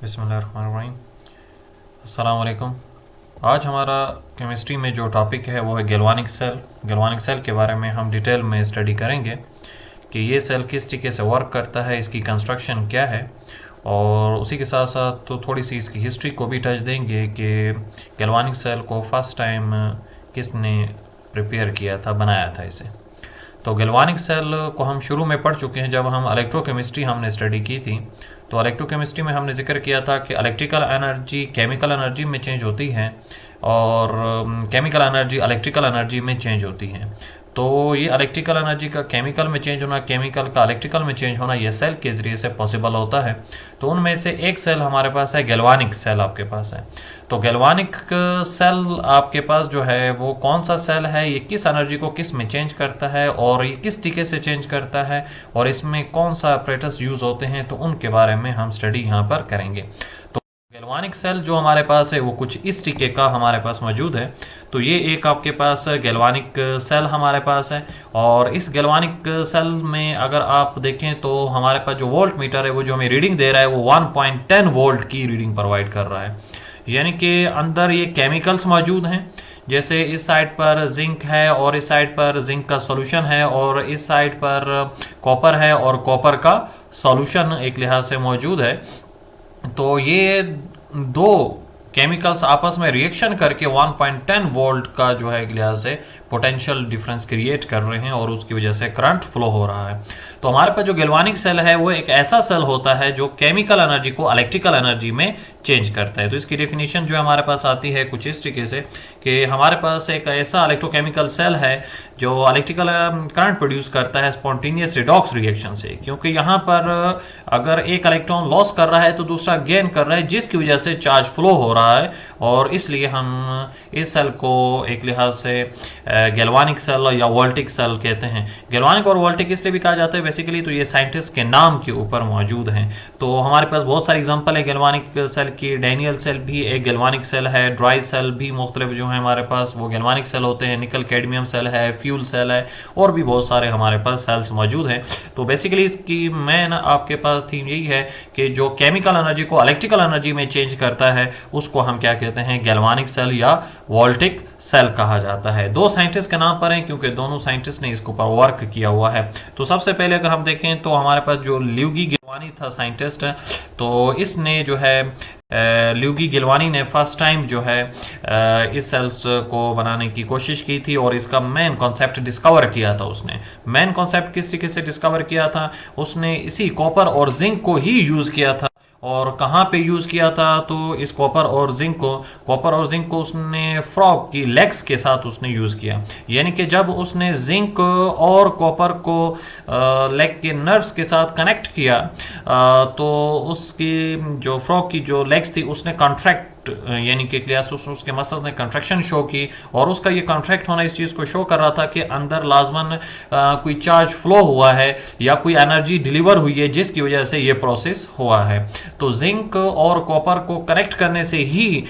बिस्मिल्लाहिर्रहमानिर्रहीम। अस्सलाम वालेकुम। आज हमारा केमिस्ट्री में जो टॉपिक है वो है गैल्वानिक सेल। गैल्वानिक सेल के बारे में हम डिटेल में स्टडी करेंगे कि ये सेल किस तरीके से वर्क करता है, इसकी कंस्ट्रक्शन क्या है, और उसी के साथ साथ तो थोड़ी सी इसकी हिस्ट्री को भी टच देंगे कि गैल्वानिक सेल को फर्स्ट टाइम किसने प्रिपेयर किया था, बनाया था इसे। तो गैल्वानिक सेल को हम शुरू में पढ़ चुके हैं जब हम इलेक्ट्रोकेमिस्ट्री हमने स्टडी की थी। तो इलेक्ट्रोकेमिस्ट्री में हमने जिक्र किया था कि इलेक्ट्रिकल एनर्जी केमिकल एनर्जी में चेंज होती है और केमिकल एनर्जी इलेक्ट्रिकल एनर्जी में चेंज होती है। तो ये इलेक्ट्रिकल एनर्जी का केमिकल में चेंज होना, केमिकल का इलेक्ट्रिकल में चेंज होना, ये सेल के ज़रिए से पॉसिबल होता है। तो उनमें से एक सेल हमारे पास है, गैल्वानिक सेल आपके पास है। तो गैल्वानिक सेल आपके पास जो है वो कौन सा सेल है, ये किस एनर्जी को किस में चेंज करता है और ये किस तरीके से चेंज करता है और इसमें कौन सा अपरेटस यूज़ होते हैं, तो उनके बारे में हम स्टडी यहाँ पर करेंगे। तो गैल्वानिक सेल जो हमारे पास है वो कुछ इस तरीके का हमारे पास मौजूद है। तो ये एक आपके पास गैल्वानिक सेल हमारे पास है और इस गैल्वानिक सेल में अगर आप देखें तो हमारे पास जो वोल्ट मीटर है वो जो हमें रीडिंग दे रहा है वो 1.10 वोल्ट की रीडिंग प्रोवाइड कर रहा है। यानी कि अंदर ये केमिकल्स मौजूद हैं, जैसे इस साइड पर जिंक है और इस साइड पर जिंक का सॉल्यूशन है और इस साइड पर कॉपर है और कॉपर का सॉल्यूशन एक लिहाज से मौजूद है। तो ये दो केमिकल्स आपस में रिएक्शन करके 1.10 वोल्ट का जो है एक लिहाज से पोटेंशियल डिफरेंस क्रिएट कर रहे हैं और उसकी वजह से करंट फ्लो हो रहा है। तो हमारे पास जो गैल्वानिक सेल है वो एक ऐसा सेल होता है जो केमिकल एनर्जी को इलेक्ट्रिकल एनर्जी में चेंज करता है। तो इसकी डेफिनेशन जो हमारे पास आती है कुछ इस तरीके से कि हमारे पास एक ऐसा इलेक्ट्रोकेमिकल सेल है जो इलेक्ट्रिकल करंट प्रोड्यूस करता है स्पॉन्टेनियस रिडॉक्स रिएक्शन से, क्योंकि यहाँ पर अगर एक इलेक्ट्रॉन लॉस कर रहा है तो दूसरा गेन कर रहा है, जिसकी वजह से चार्ज फ्लो हो रहा है और इसलिए हम इस सेल को एक लिहाज से गैल्वानिक सेल या वोल्टिक सेल कहते हैं। गैल्वानिक और वोल्टिक इसलिए भी कहा जाता है बेसिकली, तो ये साइंटिस्ट के नाम के ऊपर मौजूद हैं। तो हमारे पास बहुत सारी एग्जांपल है गैल्वानिक सेल की। डैनियल सेल भी एक गैल्वानिक सेल है, ड्राई सेल भी मुख्तलिफ जो है हमारे पास वो गैल्वानिक सेल होते हैं, निकल कैडमियम सेल है, फ्यूल सेल है और भी बहुत सारे हमारे पास सेल्स मौजूद हैं। तो बेसिकली इसकी मेन आपके पास थीम यही है कि जो केमिकल एनर्जी को इलेक्ट्रिकल एनर्जी में चेंज करता है उसको हम क्या कहते हैं, गैल्वानिक सेल या वोल्टिक सेल कहा जाता है। दो साइंटिस्ट के नाम पर हैं क्योंकि दोनों साइंटिस्ट ने इसके ऊपर वर्क किया हुआ है। तो सबसे पहले अगर हम देखें तो हमारे पास जो ल्यूगी गिलवानी था साइंटिस्ट, तो इसने जो है ल्यूगी गिलवानी ने फर्स्ट टाइम जो है इस सेल्स को बनाने की कोशिश की थी और इसका मेन कॉन्सेप्ट डिस्कवर किया था उसने। मेन कॉन्सेप्ट किस तरीके से डिस्कवर किया था, उसने इसी कॉपर और जिंक को ही यूज़ किया था। और कहाँ पे यूज़ किया था, तो इस कॉपर और जिंक को उसने फ्रॉग की लेग्स के साथ उसने यूज़ किया। यानी कि जब उसने जिंक और कॉपर को लेग के नर्व्स के साथ कनेक्ट किया तो उसकी जो फ्रॉग की जो लेग्स थी उसने कॉन्ट्रैक्ट यानी कि उसके मसल्स ने कंट्रैक्शन शो की और उसका ये कॉन्ट्रैक्ट होना इस चीज़ को शो कर रहा था कि अंदर लाजमन कोई चार्ज फ्लो हुआ है या कोई एनर्जी डिलीवर हुई है जिसकी वजह से ये प्रोसेस हुआ है। तो जिंक और कॉपर को कनेक्ट करने से ही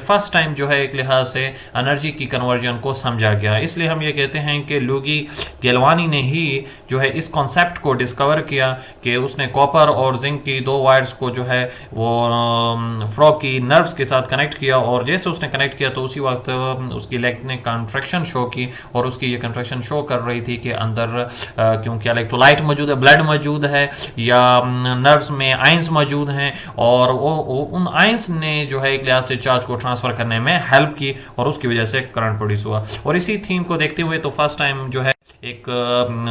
फर्स्ट टाइम जो है एक लिहाज से एनर्जी की कन्वर्जन को समझा गया। इसलिए हम ये कहते हैं कि ल्यूगी गैल्वानी ने ही जो है इस कॉन्सेप्ट को डिस्कवर किया कि उसने कॉपर और जिंक की दो वायर्स को जो है वो फ्रॉग की नर्व्स के साथ कनेक्ट किया और जैसे उसने कनेक्ट किया तो उसी वक्त उसकी लेग ने कंट्रैक्शन शो की और उसकी ये कंट्रैक्शन शो कर रही थी कि अंदर क्योंकि इलेक्ट्रोलाइट मौजूद है, ब्लड मौजूद है या नर्व्स में आयंस मौजूद हैं और वो उन आयंस ने जो है एक लिहाज से चार्ज को ट्रांसफर करने में हेल्प की और उसकी वजह से करंट प्रोड्यूस हुआ। और इसी थीम को देखते हुए तो फर्स्ट टाइम जो है एक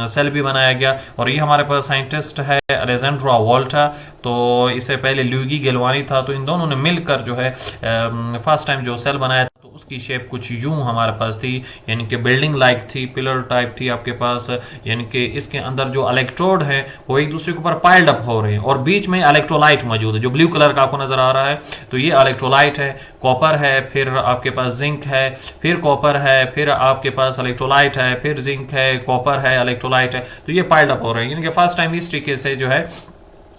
सेल भी बनाया गया और ये हमारे पास साइंटिस्ट है अलेक्जेंड्रो वोल्टा। तो इससे पहले ल्यूगी गैल्वानी था, तो इन दोनों ने मिलकर जो है फर्स्ट टाइम जो सेल बनाया था तो उसकी शेप कुछ यूं हमारे पास थी, यानी कि बिल्डिंग लाइक थी, पिलर टाइप थी आपके पास। यानी कि इसके अंदर जो इलेक्ट्रोड है वो एक दूसरे के ऊपर पाइल्ड अप हो रहे हैं और बीच में इलेक्ट्रोलाइट मौजूद है जो ब्लू कलर का आपको नजर आ रहा है। तो ये इलेक्ट्रोलाइट है, कॉपर है, फिर आपके पास जिंक है, फिर कॉपर है, फिर आपके पास इलेक्ट्रोलाइट है, फिर जिंक है, कॉपर है, इलेक्ट्रोलाइट है। तो ये पाइल्ड अप हो रहे हैं, यानी कि फर्स्ट टाइम इस तरीके से जो है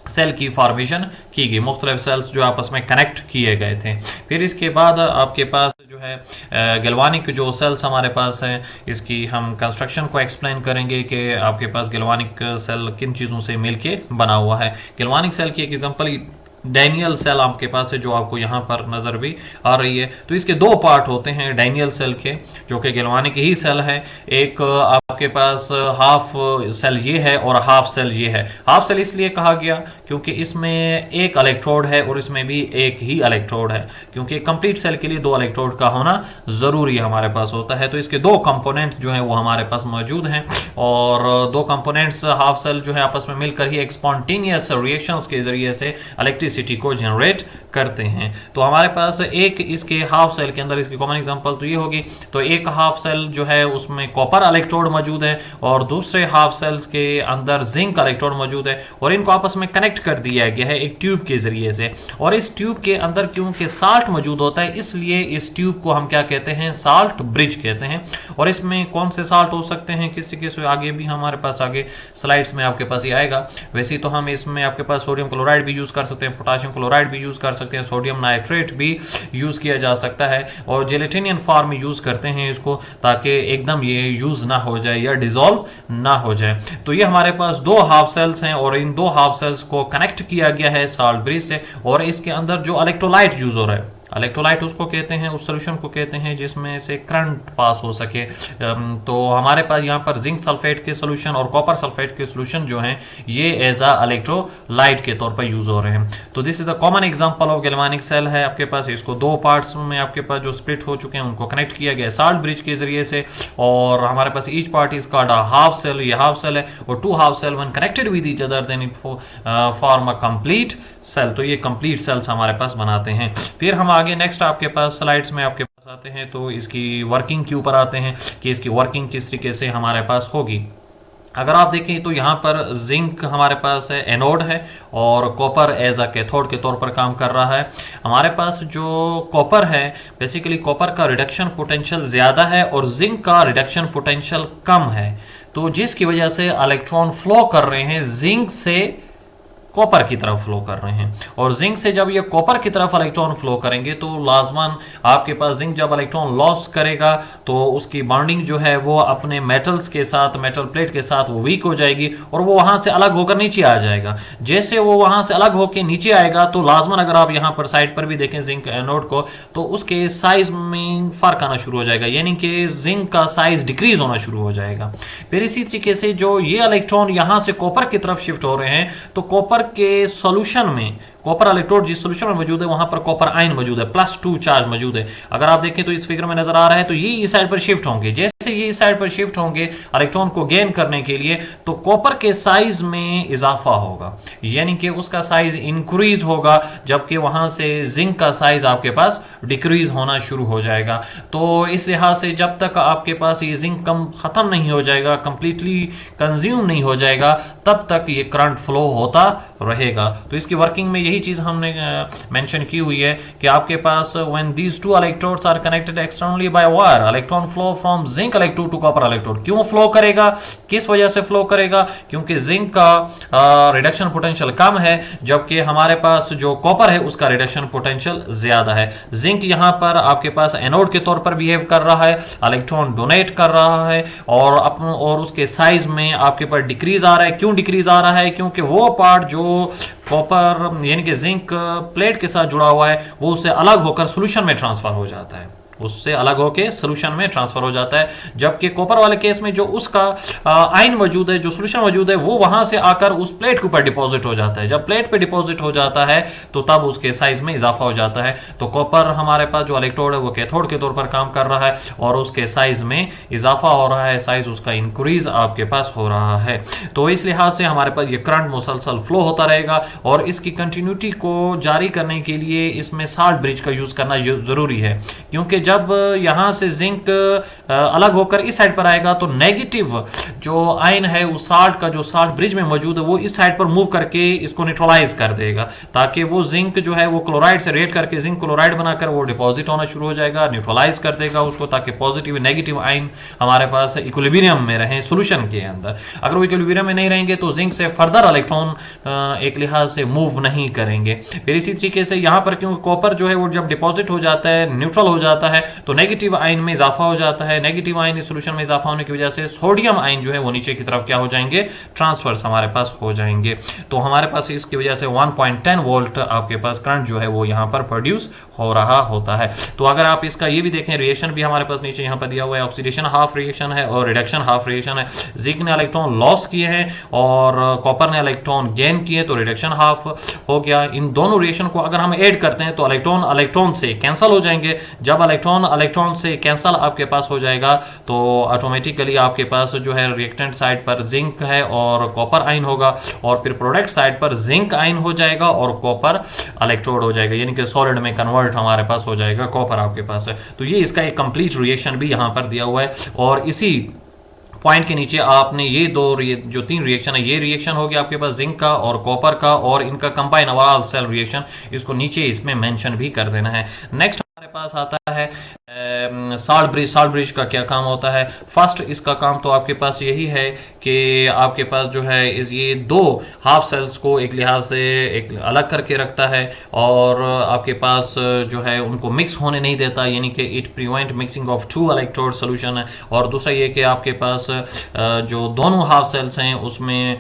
सेल की फॉर्मेशन की गई, मुख्तलिफ सेल्स जो आपस में कनेक्ट किए गए थे। फिर इसके बाद आपके पास जो है गैल्वानिक जो सेल्स हमारे पास हैं इसकी हम कंस्ट्रक्शन को एक्सप्लेन करेंगे कि आपके पास गैल्वानिक सेल किन चीज़ों से मिलके बना हुआ है। गैल्वानिक सेल की एक एग्जांपल डैनियल सेल आपके पास है जो आपको यहाँ पर नज़र भी आ रही है। तो इसके दो पार्ट होते हैं डैनियल सेल के, जो कि गैल्वानिक ही सेल है। एक आपके पास हाफ सेल ये है और हाफ सेल ये है। हाफ सेल इसलिए कहा गया क्योंकि इसमें एक इलेक्ट्रोड है और इसमें भी एक ही इलेक्ट्रोड है, क्योंकि कंप्लीट सेल के लिए दो इलेक्ट्रोड का होना ज़रूरी हमारे पास होता है। तो इसके दो कंपोनेंट्स जो हैं वो हमारे पास मौजूद हैं, और दो कंपोनेंट्स हाफ सेल जो है आपस में मिलकर ही एक स्पॉन्टेनियस रिएक्शंस के जरिए से इलेक्ट्रिसिटी को जनरेट करते हैं। तो हमारे पास एक इसके हाफ सेल के अंदर, इसकी कॉमन एग्जांपल तो ये होगी, तो एक हाफ सेल जो है उसमें कॉपर इलेक्ट्रोड मौजूद है और दूसरे हाफ सेल्स के अंदर जिंक इलेक्ट्रोड मौजूद है, और इनको आपस में कनेक्ट कर दिया गया है एक ट्यूब के जरिए से। और इस ट्यूब के अंदर क्योंकि साल्ट मौजूद होता है, इसलिए इस ट्यूब को हम क्या कहते हैं, साल्ट ब्रिज कहते हैं। और इसमें कौन से साल्ट हो सकते हैं, किस तरीके से आगे भी हमारे पास आगे स्लाइड्स में आपके पास ये आएगा। वैसे तो हम इसमें आपके पास सोडियम क्लोराइड भी यूज कर सकते हैं, पोटाशियम क्लोराइड भी यूज कर सकते हैं, सोडियम नाइट्रेट भी यूज किया जा सकता है, और जेलेटिनियन फॉर्म में यूज करते हैं इसको, ताकि एकदम ये यूज ना हो जाए या डिसॉल्व ना हो जाए। तो ये हमारे पास दो हाफ सेल्स हैं और इन दो हाफ सेल्स को कनेक्ट किया गया है साल्ट ब्रिज से, और इसके अंदर जो इलेक्ट्रोलाइट यूज हो रहा है, इलेक्ट्रोलाइट उसको कहते हैं, उस सोल्यूशन को कहते हैं जिसमें से करंट पास हो सके। तो हमारे पास यहाँ पर जिंक सल्फेट के सोल्यूशन और कॉपर सल्फेट के सोल्यूशन जो हैं ये एज अ इलेक्ट्रोलाइट के तौर पर यूज हो रहे हैं। तो this is the common example of galvanic cell है आपके पास। इसको दो पार्ट्स में आपके पास जो स्प्लिट हो चुके हैं उनको कनेक्ट किया गया साल्ट ब्रिज के जरिए से, और हमारे पास each part is called a half cell. ये हाफ सेल है, और two half cell when connected with each other then it form a complete cell. तो ये कंप्लीट सेल्स हमारे पास बनाते हैं। फिर हम आगे नेक्स्ट आपके पास स्लाइड्स में आपके पास आते हैं, तो इसकी वर्किंग के ऊपर आते हैं कि इसकी वर्किंग किस तरीके से हमारे पास होगी। अगर आप देखें तो यहाँ पर जिंक हमारे पास है, एनोड है, और कॉपर एज अ कैथोड के तौर पर काम कर रहा है। हमारे पास जो कॉपर है, बेसिकली कॉपर का रिडक्शन पोटेंशियल ज़्यादा है और जिंक का रिडक्शन पोटेंशियल कम है, तो जिसकी वजह से इलेक्ट्रॉन फ्लो कर रहे हैं जिंक से कॉपर की तरफ फ्लो कर रहे हैं, और जिंक से जब ये कॉपर की तरफ इलेक्ट्रॉन फ्लो करेंगे तो लाजमन आपके पास जिंक जब इलेक्ट्रॉन लॉस करेगा तो उसकी बॉन्डिंग जो है वो अपने मेटल्स के साथ, मेटल प्लेट के साथ वो वीक हो जाएगी और वो वहां से अलग होकर नीचे आ जाएगा। जैसे वो वहां से अलग होकर नीचे आएगा तो लाजमन, अगर आप यहाँ पर साइड पर भी देखें जिंक एनोड को, तो उसके साइज में फर्क आना शुरू हो जाएगा, यानी कि जिंक का साइज डिक्रीज होना शुरू हो जाएगा। फिर इसी तरीके से जो ये इलेक्ट्रॉन यहाँ से कॉपर की तरफ शिफ्ट हो रहे हैं, तो कॉपर के सॉल्यूशन में, कॉपर इलेक्ट्रोड जिस सॉल्यूशन में मौजूद है वहां पर कॉपर आयन मौजूद है, +2 चार्ज मौजूद है। अगर आप देखें तो इस फिगर में नजर आ रहा है, तो ये इस साइड पर शिफ्ट होंगे। जैसे ये इस साइड पर शिफ्ट होंगे इलेक्ट्रॉन को गेन करने के लिए, तो कॉपर के साइज में इजाफा होगा, यानी कि उसका साइज इंक्रीज होगा, जबकि वहां से जिंक का साइज आपके पास डिक्रीज होना शुरू हो जाएगा। तो इस लिहाज से जब तक आपके पास ये जिंक कम खत्म नहीं हो जाएगा, कंप्लीटली कंज्यूम नहीं हो जाएगा, तब तक ये करंट फ्लो होता रहेगा। तो इसकी वर्किंग में यही चीज हमने मेंशन की हुई है कि आपके पास when these two electrodes are connected externally by wire, electron flow from zinc electrode to copper electrode. क्यों फ्लो करेगा, किस वजह से फ्लो करेगा? क्योंकि जिंक का रिडक्शन पोटेंशियल कम है, जबकि हमारे पास जो कॉपर है उसका रिडक्शन पोटेंशियल ज्यादा है। जिंक यहाँ पर आपके पास एनोड के तौर पर बिहेव कर रहा है, इलेक्ट्रॉन डोनेट कर रहा है, और उसके साइज में आपके पास डिक्रीज आ रहा है। क्यों डिक्रीज आ रहा है? क्योंकि वो पार्ट जो कॉपर यानी कि जिंक प्लेट के साथ जुड़ा हुआ है वो उससे अलग होकर सॉल्यूशन में ट्रांसफर हो जाता है, उससे अलग होकर सॉल्यूशन में ट्रांसफर हो जाता है। जबकि कॉपर वाले केस में जो उसका आयन मौजूद है, जो सॉल्यूशन मौजूद है, वो वहां से आकर उस प्लेट के ऊपर डिपॉजिट हो जाता है। जब प्लेट पे डिपॉजिट हो जाता है तो तब उसके साइज में इजाफा हो जाता है। तो कॉपर हमारे पास जो इलेक्ट्रोड है वो कैथोड के तौर पर काम कर रहा है और उसके साइज में इजाफा हो रहा है, साइज उसका इंक्रीज आपके पास हो रहा है। तो इस लिहाज से हमारे पास ये करंट मुसलसल फ्लो होता रहेगा, और इसकी कंटिन्यूटी को जारी करने के लिए इसमें साल्ट ब्रिज का यूज करना जरूरी है, क्योंकि जब यहां से जिंक अलग होकर इस साइड पर आएगा तो नेगेटिव जो आयन है उस साल्ट का, जो साल्ट ब्रिज में मौजूद है, वो इस साइड पर मूव करके इसको न्यूट्रलाइज कर देगा, ताकि वो जिंक जो है वो क्लोराइड से रिएक्ट करके जिंक क्लोराइड बनाकर वो डिपॉजिट होना शुरू हो जाएगा, न्यूट्रलाइज कर देगा उसको, ताकि पॉजिटिव नेगेटिव आयन हमारे पास इक्विलिब्रियम में रहे सॉल्यूशन के अंदर। अगर वो इक्विलिब्रियम में नहीं रहेंगे तो जिंक से फर्दर इलेक्ट्रॉन एक लिहाज से मूव नहीं करेंगे। फिर इसी तरीके से यहाँ पर क्योंकि कॉपर जो है वो जब डिपॉजिट हो जाता है, न्यूट्रल हो जाता है, है तो नेगेटिव आयन में इजाफा हो जाता है। नेगेटिव आयन सोल्यूशन में इजाफा होने की वजह से सोडियम आयन जो है वो नीचे की तरफ क्या हो जाएंगे, ट्रांसफर्स हमारे पास हो जाएंगे। तो हमारे पास इसकी वजह से 1.10 वोल्ट आपके पास करंट जो है वो यहाँ पर प्रोड्यूस हो रहा होता है। तो अगर आप इसका ये भी देखें, रिएक्शन भी हमारे पास नीचे यहाँ पर दिया हुआ है, ऑक्सीडेशन हाफ रिएक्शन है और रिडक्शन हाफ रिएक्शन है। जिंक ने इलेक्ट्रॉन लॉस किए हैं और कॉपर ने इलेक्ट्रॉन गेन किए, तो रिडक्शन हाफ हो गया। इन दोनों रिएक्शन को अगर हम ऐड करते हैं तो इलेक्ट्रॉन इलेक्ट्रॉन से कैंसिल हो जाएंगे। जब इलेक्ट्रॉन इलेक्ट्रॉन से कैंसिल आपके पास हो जाएगा तो ऑटोमेटिकली आपके पास जो है रिएक्टेंट साइड पर जिंक है और कॉपर आयन होगा, और फिर प्रोडक्ट साइड पर जिंक आयन हो जाएगा और कॉपर इलेक्ट्रोड हो जाएगा, यानी कि सॉलिड में कन्वर्ट हमारे पास हो जाएगा, कॉपर आपके पास है। तो ये इसका एक कंप्लीट रिएक्शन भी यहाँ पर दिया हुआ है। और इसी पॉइंट के नीचे आपने ये जो 3 रिएक्शन है, ये रिएक्शन हो गया आपके पास जिंक का और कॉपर का, और इनका कंबाइन ओवरऑल सेल रिएक्शन, इसको नीचे इसमें मेंशन भी कर देना है। नेक्स्ट हमारे पास आता है साल्ट ब्रिज। साल्ट ब्रिज का क्या काम होता है? फर्स्ट इसका काम तो आपके पास यही है कि आपके पास जो है ये 2 हाफ सेल्स को एक लिहाज से एक अलग करके रखता है और आपके पास जो है उनको मिक्स होने नहीं देता, यानी कि it prevent mixing of 2 electrode solution है। और दूसरा ये कि आपके पास जो दोनों हाफ सेल्स हैं उसमें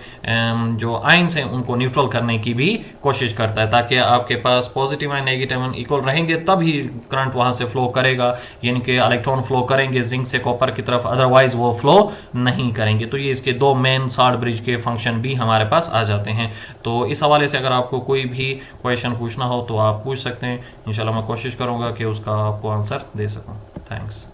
जो आयंस हैं उनको न्यूट्रल करने की भी कोशिश करता है, ताकि आपके पास positive ion negative ion equal रहेंगे तभी करंट वहां से फ्लो करेगा, यानी कि इलेक्ट्रॉन फ्लो करेंगे जिंक से कॉपर की तरफ, अदरवाइज वो फ्लो नहीं करेंगे। तो ये इसके 2 मेन साल्ट ब्रिज के फंक्शन भी हमारे पास आ जाते हैं। तो इस हवाले से अगर आपको कोई भी क्वेश्चन पूछना हो तो आप पूछ सकते हैं, इंशाल्लाह मैं कोशिश करूंगा कि उसका आपको आंसर दे सकूं। थैंक्स।